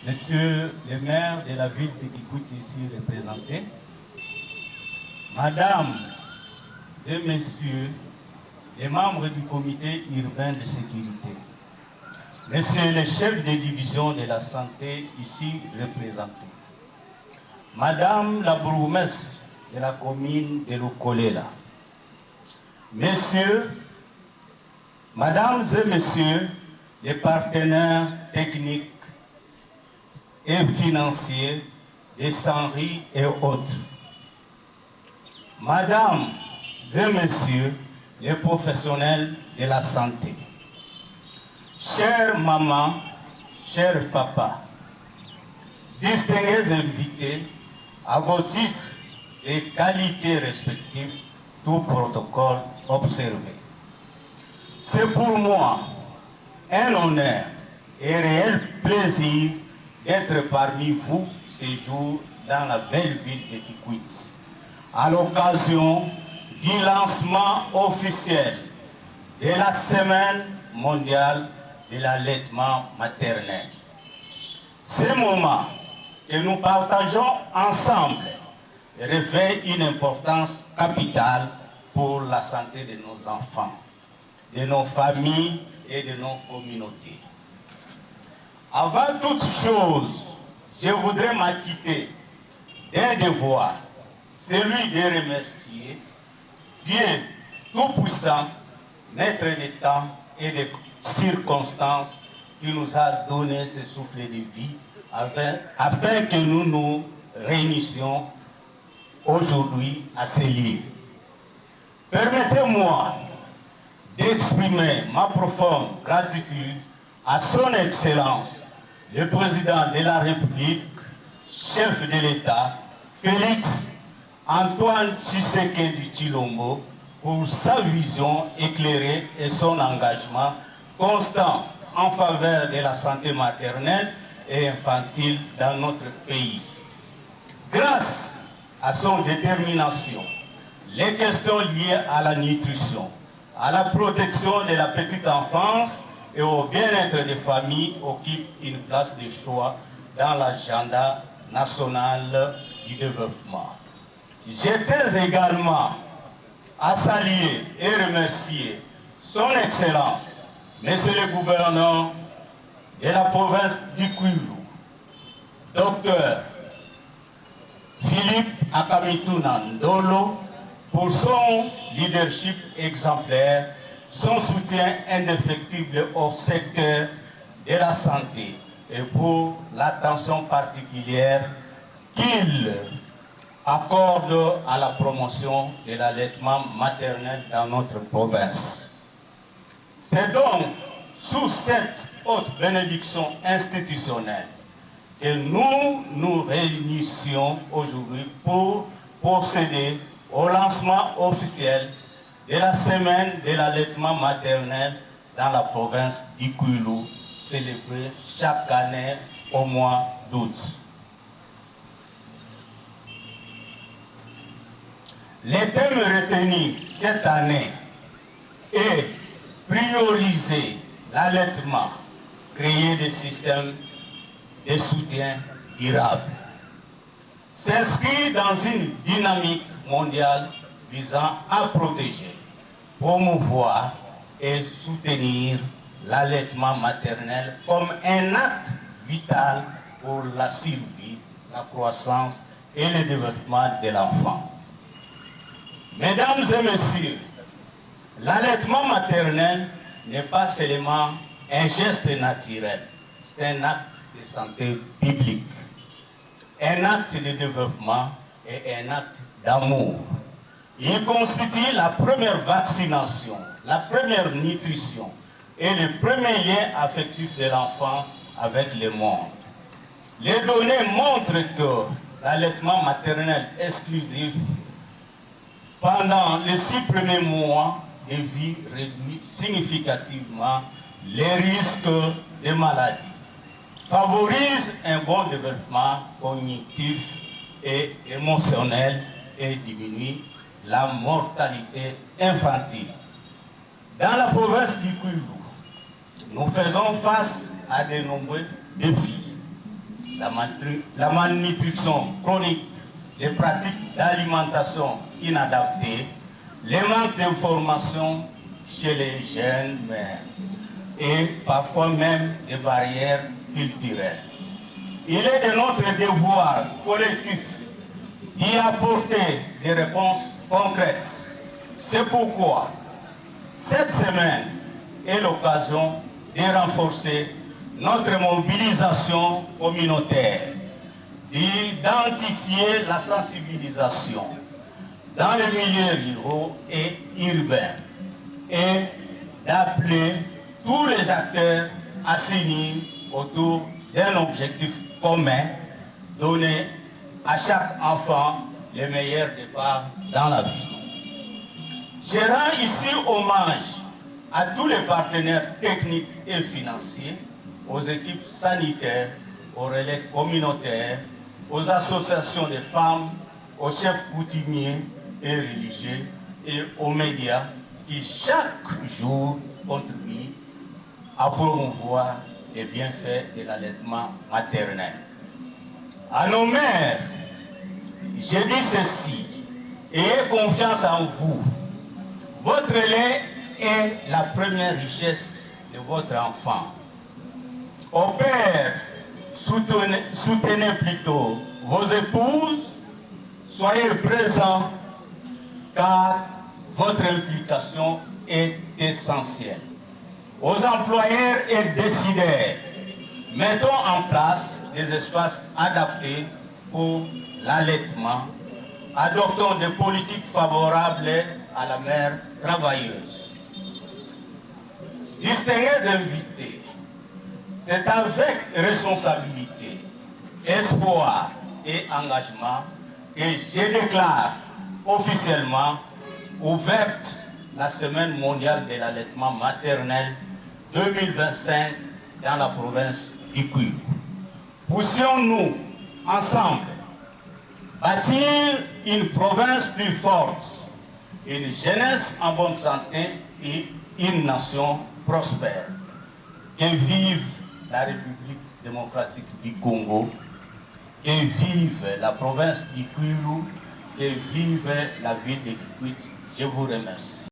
Monsieur le maire de la ville de Kikwit ici représenté, Madame et Messieurs les membres du comité urbain de sécurité, Monsieur le chef de division de la santé ici représenté, Madame la bourgmestre de la commune de Lukolela, Messieurs, Mesdames et Messieurs les partenaires techniques et financiers des Sanri et autres, Mesdames et Messieurs les professionnels de la santé, chères mamans, chers papas, distingués invités, à vos titres et qualités respectifs, tout protocole observé. C'est pour moi un honneur et réel plaisir d'être parmi vous ce jour dans la belle ville de Kikwit, à l'occasion du lancement officiel de la Semaine mondiale de l'allaitement maternel. Ce moment que nous partageons ensemble revêt une importance capitale pour la santé de nos enfants, de nos familles et de nos communautés. Avant toute chose, je voudrais m'acquitter d'un devoir, celui de remercier Dieu Tout-Puissant, Maître des temps et des circonstances, qui nous a donné ce souffle de vie afin que nous nous réunissions aujourd'hui à ce lieu. Permettez-moi d'exprimer ma profonde gratitude à son Excellence, le Président de la République, chef de l'État, Félix Antoine Tshisekedi Tshilombo, pour sa vision éclairée et son engagement constant en faveur de la santé maternelle et infantile dans notre pays. Grâce à son détermination, les questions liées à la nutrition, à la protection de la petite enfance et au bien-être des familles occupent une place de choix dans l'agenda national du développement. Je tiens également à saluer et remercier son Excellence, Monsieur le gouverneur de la province du Kwilu, Dr Philippe Akamituna Ndolo, pour son leadership exemplaire, son soutien indéfectible au secteur de la santé et pour l'attention particulière qu'il accorde à la promotion de l'allaitement maternel dans notre province. C'est donc sous cette haute bénédiction institutionnelle que nous nous réunissions aujourd'hui pour procéder au lancement officiel de la semaine de l'allaitement maternel dans la province du Kwilu, célébrée chaque année au mois d'août. Les thèmes retenus cette année est prioriser l'allaitement, créer des systèmes de soutien durable, s'inscrit dans une dynamique mondiale visant à protéger, promouvoir et soutenir l'allaitement maternel comme un acte vital pour la survie, la croissance et le développement de l'enfant. Mesdames et messieurs, l'allaitement maternel n'est pas seulement un geste naturel, c'est un acte de santé publique, un acte de développement et un acte d'amour. Il constitue la première vaccination, la première nutrition et le premier lien affectif de l'enfant avec le monde. Les données montrent que l'allaitement maternel exclusif pendant les 6 premiers mois de vie réduit significativement les risques de maladie, favorise un bon développement cognitif et émotionnel et diminue la mortalité infantile. Dans la province du Kwilu, nous faisons face à de nombreux défis. la malnutrition chronique, les pratiques d'alimentation inadaptées, les manques d'information chez les jeunes mères et parfois même des barrières culturelles. Il est de notre devoir collectif d'y apporter des réponses concrètes. C'est pourquoi cette semaine est l'occasion de renforcer notre mobilisation communautaire, d'identifier la sensibilisation dans les milieux ruraux et urbains et d'appeler tous les acteurs à s'unir autour d'un objectif commun, donner à chaque enfant les meilleurs départs dans la vie. Je rends ici hommage à tous les partenaires techniques et financiers, aux équipes sanitaires, aux relais communautaires, aux associations de femmes, aux chefs coutumiers et religieux et aux médias qui chaque jour contribuent à promouvoir les bienfaits de l'allaitement maternel. À nos mères, je dis ceci, ayez confiance en vous. Votre lait est la première richesse de votre enfant. Au père, soutenez plutôt vos épouses, soyez présents car votre implication est essentielle. Aux employeurs et décideurs, mettons en place des espaces adaptés pour l'allaitement. Adoptons des politiques favorables à la mère travailleuse. Distingués invités, c'est avec responsabilité, espoir et engagement que je déclare officiellement ouverte la Semaine mondiale de l'allaitement maternel 2025 dans la province du Kwilu. Poussions-nous ensemble bâtir une province plus forte, une jeunesse en bonne santé et une nation prospère. Que vive la République démocratique du Congo, que vive la province du Kwilu, que vive la ville de Kikwit. Je vous remercie.